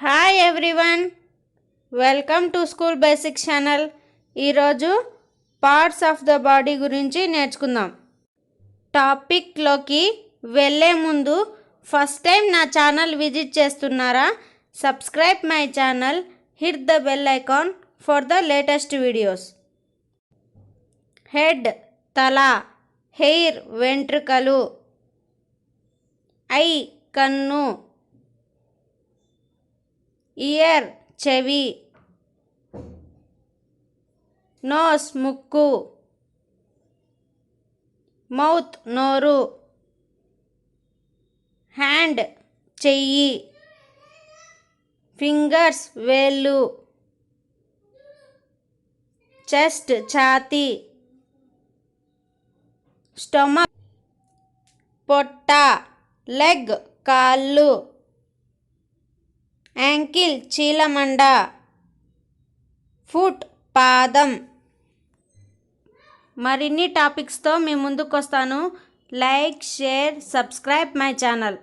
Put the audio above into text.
Hi everyone, welcome to school basics channel. ఈరోజు parts of the body గురించి నేర్చుకుందాం. టాపిక్లోకి వెళ్ళే ముందు ఫస్ట్ టైం నా ఛానల్ విజిట్ చేస్తున్నారా? Subscribe my channel, hit the bell icon for the latest videos. Head తల, హెయిర్ వెంట్రుకలు, ఐ కన్ను, ఇయర్ చెవి, నోస్ ముక్కు, మౌత్ నోరు, హ్యాండ్ చెయ్యి, ఫింగర్స్ వేళ్ళు, చెస్ట్ ఛాతీ, స్టొమక్ పొట్ట, లెగ్ కాళ్ళు, యాంకిల్ చీలమండ, ఫుట్ పాదం. మరిన్ని టాపిక్స్తో మీ ముందుకు వస్తాను. Like, share, subscribe my channel.